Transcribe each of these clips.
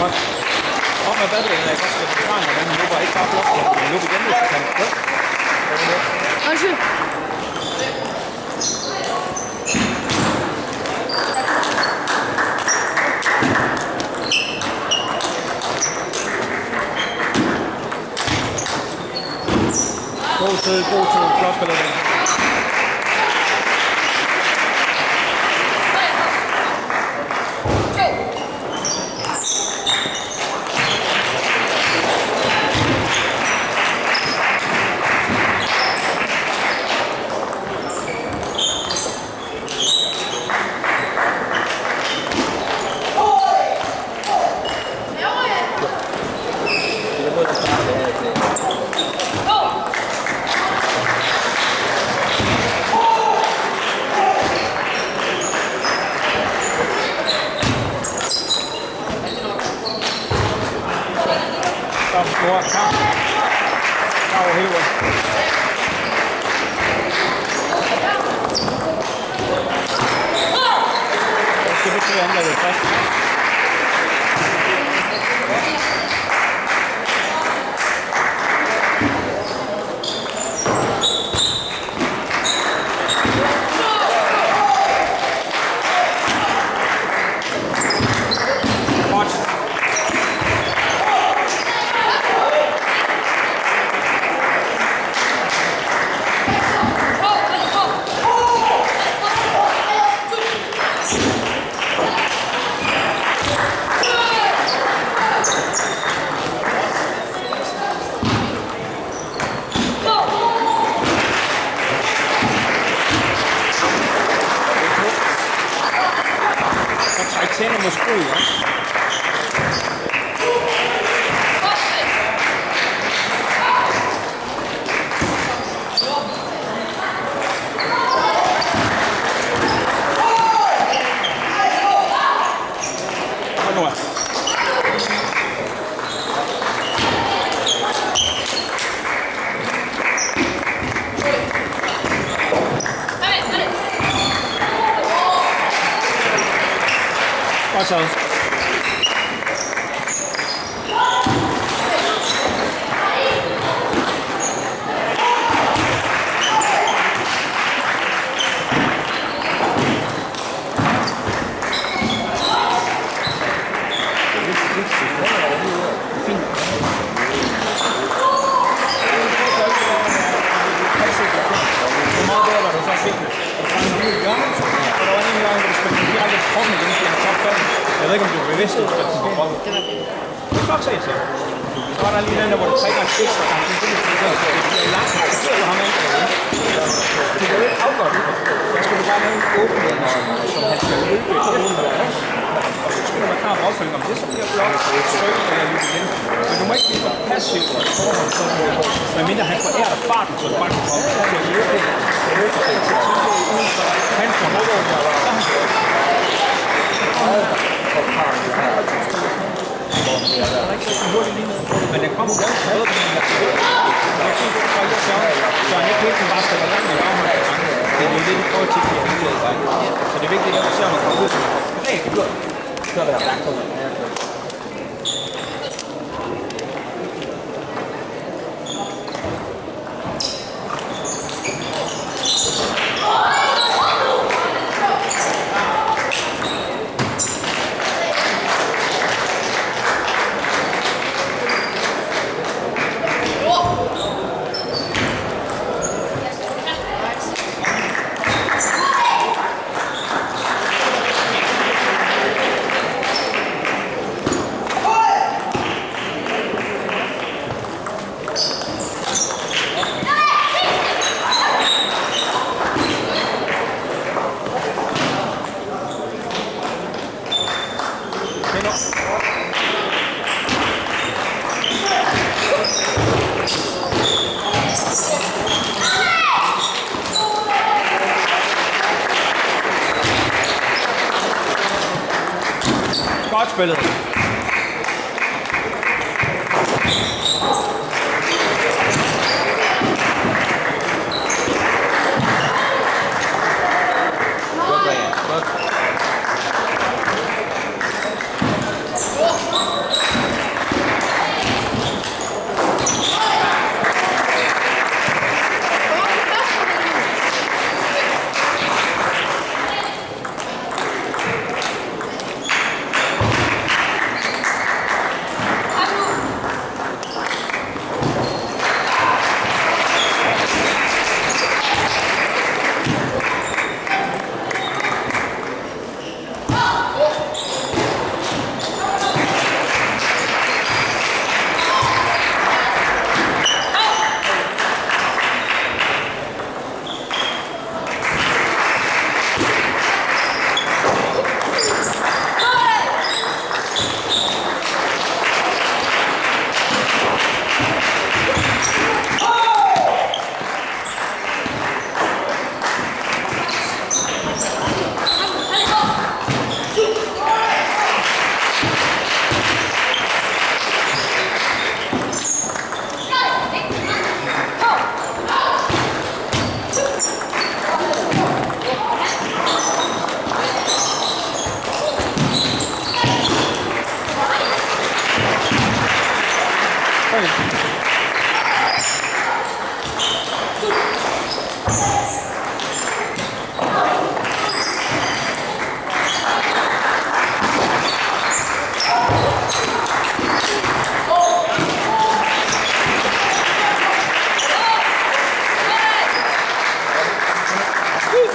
Godt. Op med batterien, jeg kan også sætte forklaring, hvordan man løber ikke bare blot, men løber igen, hvis du kan. Undskyld. God tid, flot spillet. Godt så. Jeg ved ikke, om du er bevidst, at du skal på bolden. Det er flot set, så. Så var der lige den der, hvor du trækker et ekstra gang. Det bliver langt, så ser du ham ikke. Det er jo ikke afgørende. Der skal du bare lave en åbning, som han skal løbe i til uden der. Og så skal du være klar på opfølgning om det, så bliver blot tryk eller løbe igen. Men du må ikke blive for passiv og i forhold til sådan noget. Medmindre han forærer dig farten, så du bare kan komme til at løbe. Han får noget over. Men den kommer godt til noget, så han ikke helt kan bare stille langt i afholdet. Det er jo det, vi prøver til at udlede sig. Så det er vigtigt, at vi ser, om man kommer ud. Rigtig godt. Så er der stærkt på det. Godt spillet. Godt. Okay.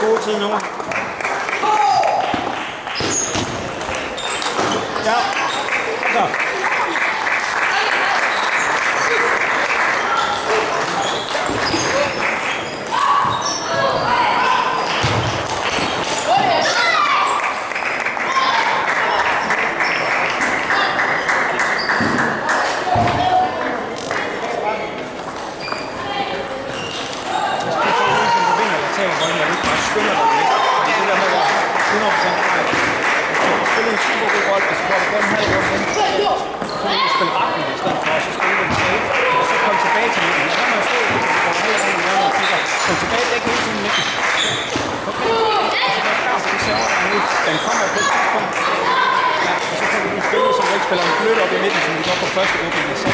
God tid nu. Ja, så. Skynder dig lidt. Fordi det der med at 100% fejl. Hvis du spiller en super god bold, og så går du kun en halv rundt ind, så kan du spille retten i stedet for, og så spille den safe, og så komme tilbage til midten. Så kan man stå i midten, og gå halv rundt i hjørnet og kigger. Kom tilbage, det er ikke hele tiden midten. Okay. Og så går klar til de server, der er nu. Den kommer på et tidspunkt. Ja, og så kan du spille, så du ikke spiller en blødt op i midten, som vi gør på første åbning. Så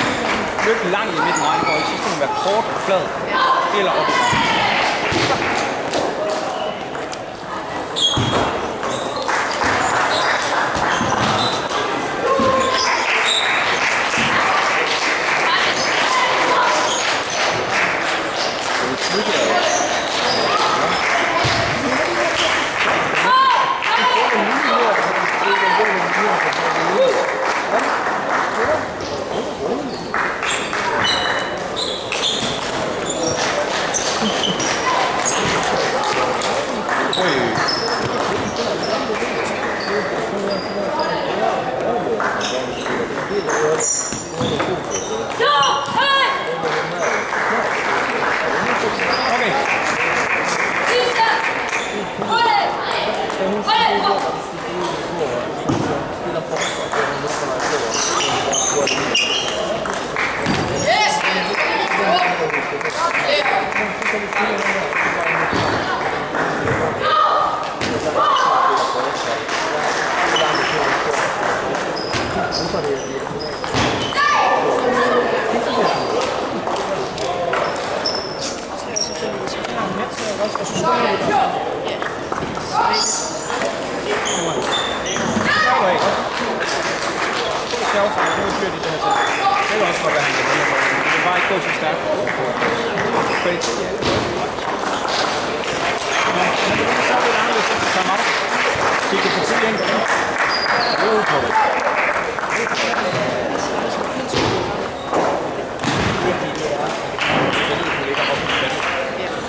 blødt langt i midten, nej, og så skal den være kort og flad. Eller op i midten.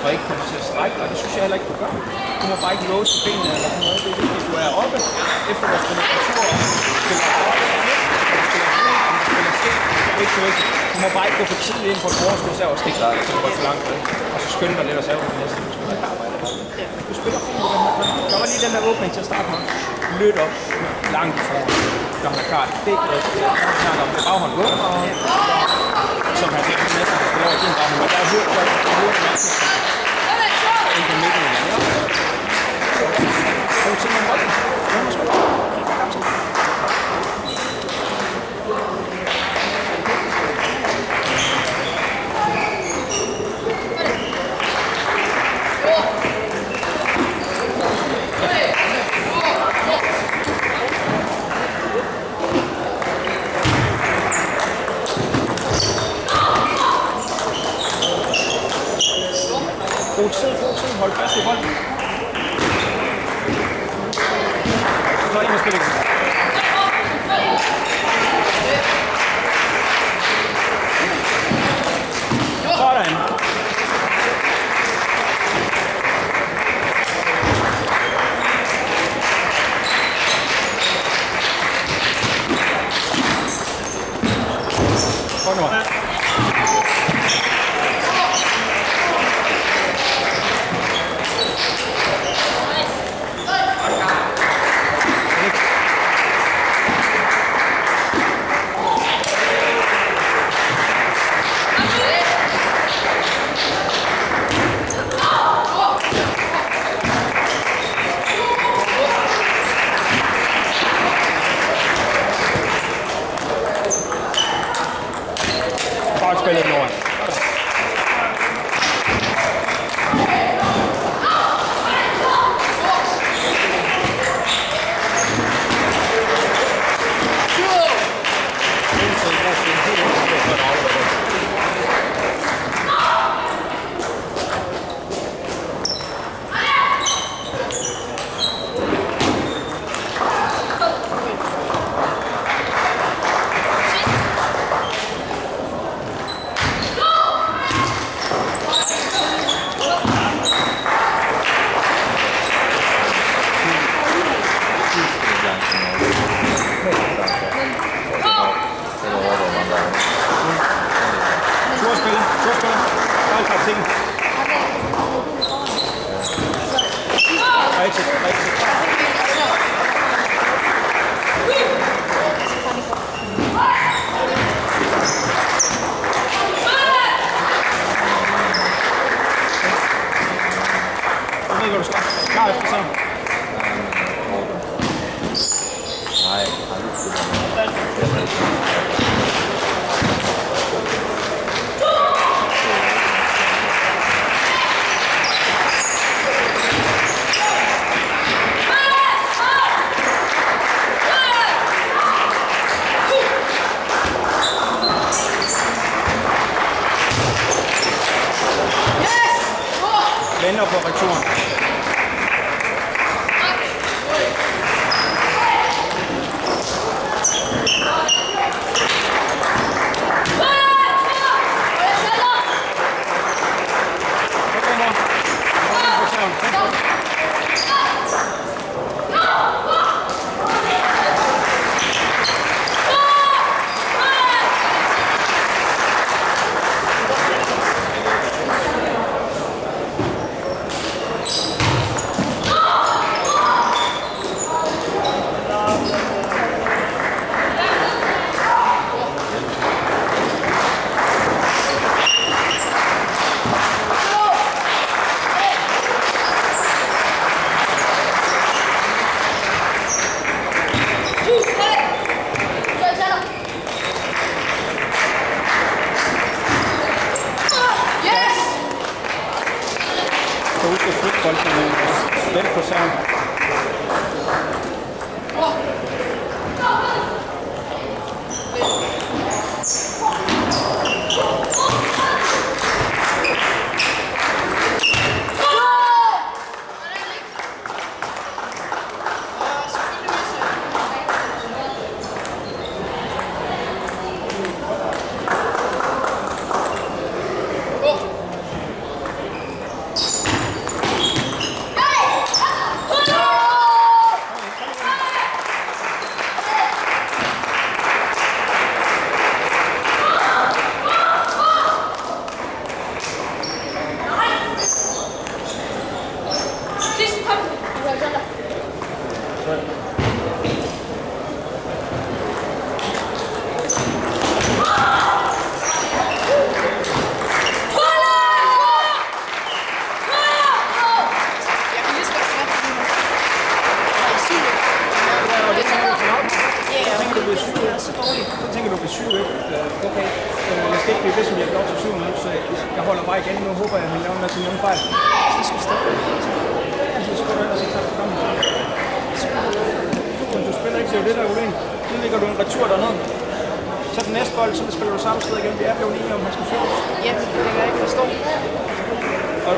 Og ikke kommer til at strække dig, det synes jeg heller ikke, du gør. Du må bare ikke låse benene eller sådan noget. Det er vigtigt, du er oppe efter du har spillet natur, spiller hårdt, spiller skidt, det er ikke så vigtigt. Du må bare ikke gå for tidligt ind på et overskud, så og stikke dig, så du går for langt. Og så skynder dig lidt og saver det næste, du skal ikke arbejde. Du spiller fint på den her plan. Der var lige den der åbning til at starte med. Lødt op, langt i foran. Gør han er klart. Det er ikke rigtigt. Han snakker om det baghånd åbner, som han siger, næsten skal spille over i din baghånd. Men der er hurtigt, ikke i midten. God tid med bolden. God tid. Hold fast i bolden. Så ind og spille igen. Sådan. Godt nu. Træk spillet ind over. Vender på returen. Spil på serven. Så tænker du på 7-1. Okay, jeg skal ikke blive ved, som jeg gjorde til 7 minutter, så jeg holder bare igen. Nu håber jeg, at han laver en masse nogen fejl. Så skal vi stoppe. Så skal du ellers ikke tage programmet. Men du spiller ikke, så det der er ulen. Nu ligger du en retur dernede. Så den næste bold, så spiller du samme sted igen. Vi er blevet enige om, han skal flyttes. Ja, det kan jeg ikke forstå.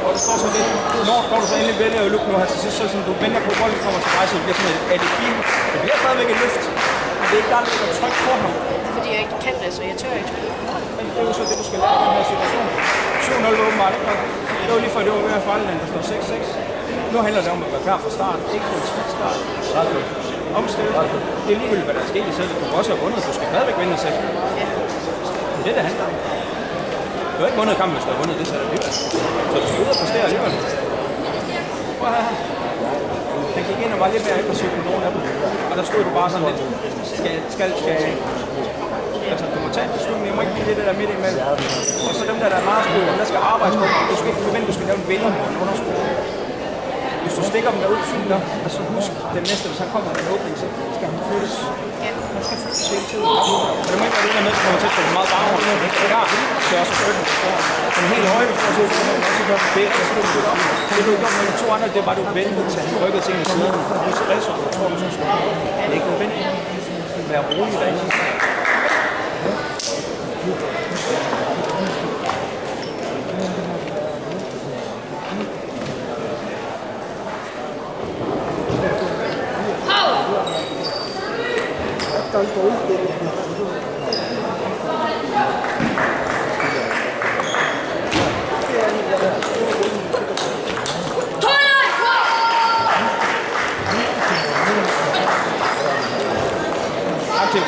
Og det står så lidt, når du så endelig vælger at lukke nu her til sidst, så sådan, du venter på, at bolden kommer til dig, så det bliver sådan et alibi. Det bliver stadigvæk et løft. Det er ikke der, der ligger tryk på ham. Det er fordi, jeg ikke kan det, så jeg tør ikke spille. Men det er jo så det, du skal lære i den her situation. 7-0 åbenbart, ikke? Det var lige før, det var ved at fejle, der står 6-6. Nu handler det om at være klar fra start, ikke få en skidt start. Omstillet. Det er ligegyldigt, hvad der er sket i selv. Du kan også have vundet, du skal stadigvæk vinde 6. Men det handler om. Du har ikke vundet kampen, hvis du har vundet det, så er det alligevel. Så du skal ud og præstere alligevel. Prøv her. Han gik ind og var lidt mere aggressiv på nogle af dem. Og der stod du bare sådan lidt, skal. Altså, du må tage en beslutning, jeg må ikke blive det der midt imellem. Og så dem der er meget skole, der skal arbejde på. Du skal ikke forvente, du skal lave en vinder på en underskole. Hvis du stikker dem derud, fint nok. Altså husk, den næste, hvis han kommer med en åbning, så skal han flyttes. Han skal fyldes hele tiden. Og det må ikke være det der med, at kommer til at få meget baghold. Det er der. Det skal også støtte. Den helt højde for at se, at man også gør det, og så kan du støtte op. Det du gjorde med de to andre, det er bare, at du ventede til han rykkede til en side. Du er stresset, og du tror, du synes, det er ikke nødvendigt. Vær rolig i dag. Aktiv.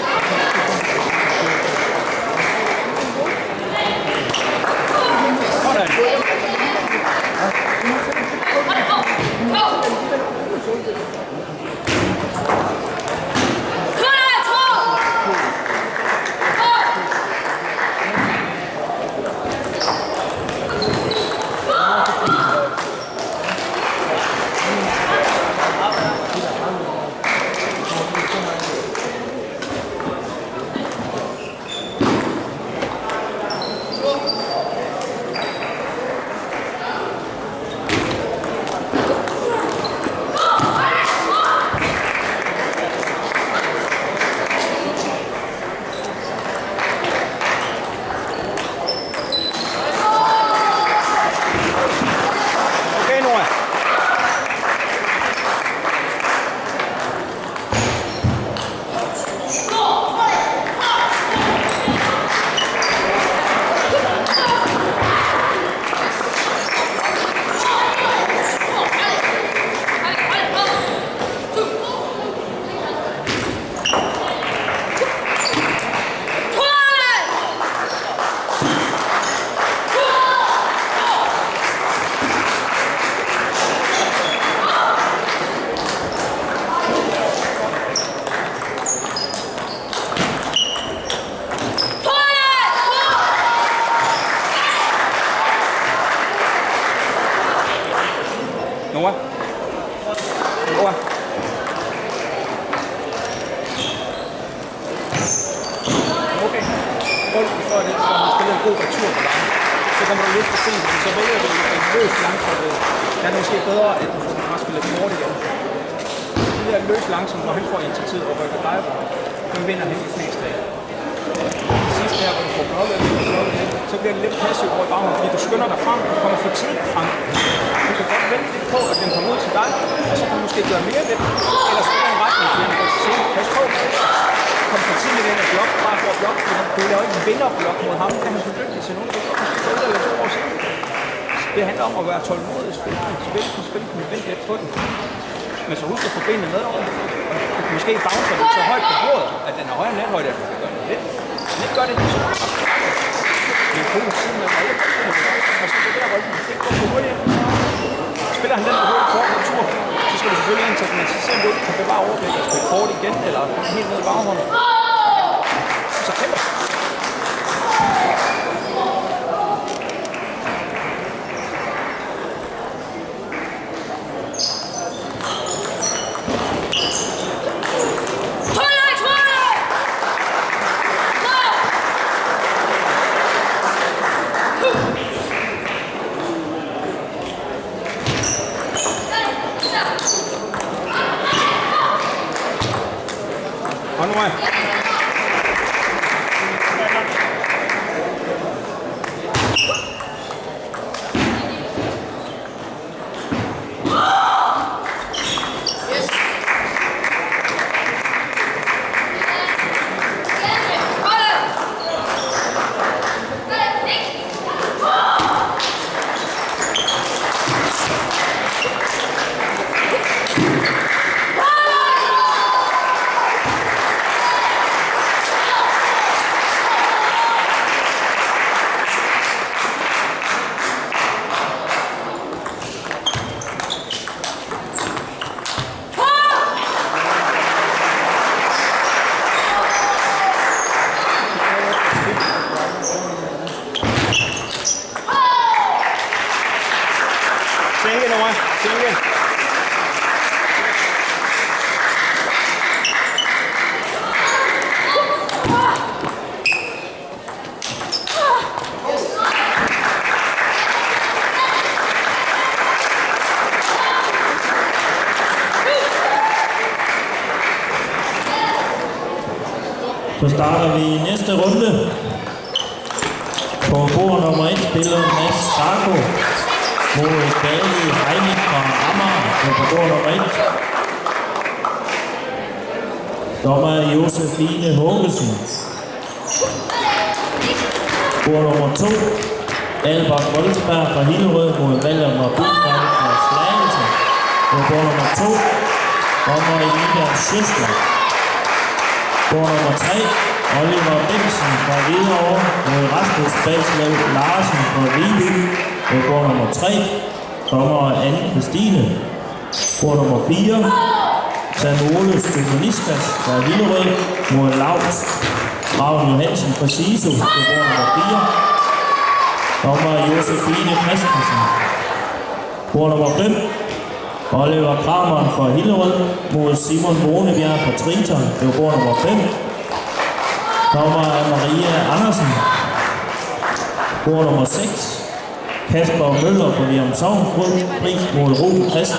Noah. Noah. Okay. Folk for det, så man spiller en god retur på dig. Så kommer du lidt for sent, men så vælger du en løs langsomt. Det er måske bedre, at du får spillet kort igen. Det der løs langsomt, når han får initiativ og rykker dig på, man vinder hen de fleste dage. Det sidste her, hvor du får blokket så bliver det lidt passivt over i baghånden, fordi du skynder dig frem, du kommer for tidligt frem. Du kan godt vente lidt på, at den kommer ud til dig, og så kan du måske gøre mere ved det, eller spille en retning, fordi den går til sent. Pas på, kom for tidligt ind og blok, bare for at blokke, fordi du er jo ikke en vinderblok mod ham, kan han få dygtig til nogen, der går måske 1 eller 2 år siden. Det handler om at være tålmodig, spille konventet på den. Men så husk at få benene med over. Du kan måske bounce det så højt på bordet, at den er højere nethøjde, at du kan gøre det lidt. Men ikke gør det, så det er en god side med alle. Og så det der ryggen, det går for hurtigt. Spiller han den på hurtigt kort på tur, så skal du selvfølgelig ind til, at man ser, om du ikke kan bevare overblik og spille kort igen, eller helt ned i baghånden. Så kæmper. On the way. starter vi næste runde. På bord nummer 1 spiller Mads Starko mod David Heinik fra Amager på bord nummer 1. Dommer er Josefine Håkesen. Bord nummer 2. Albert Voldsberg fra Hillerød mod Valdemar Bukvang fra Slagelse. På bord nummer 2. Dommer Emilia Søster. Bord nummer 3. Oliver Bensen fra Hvidovre mod Rasmus Baslev Larsen fra Viby. På bord nummer 3. Dommer Anne Christine. Bord nummer 4. Sanole Stefaniskas fra Hillerød mod Laus Ravn Johansen fra Siso. På bord nummer 4. Dommer Josefine Christensen. Bord nummer 5. Oliver Kramer fra Hillerød mod Simon Monebjerg fra Triton. Det var bord nummer 5. Dommer er Maria Andersen. Bord nummer 6. Kasper Møller fra Virum Sogn mod Ruben Christensen.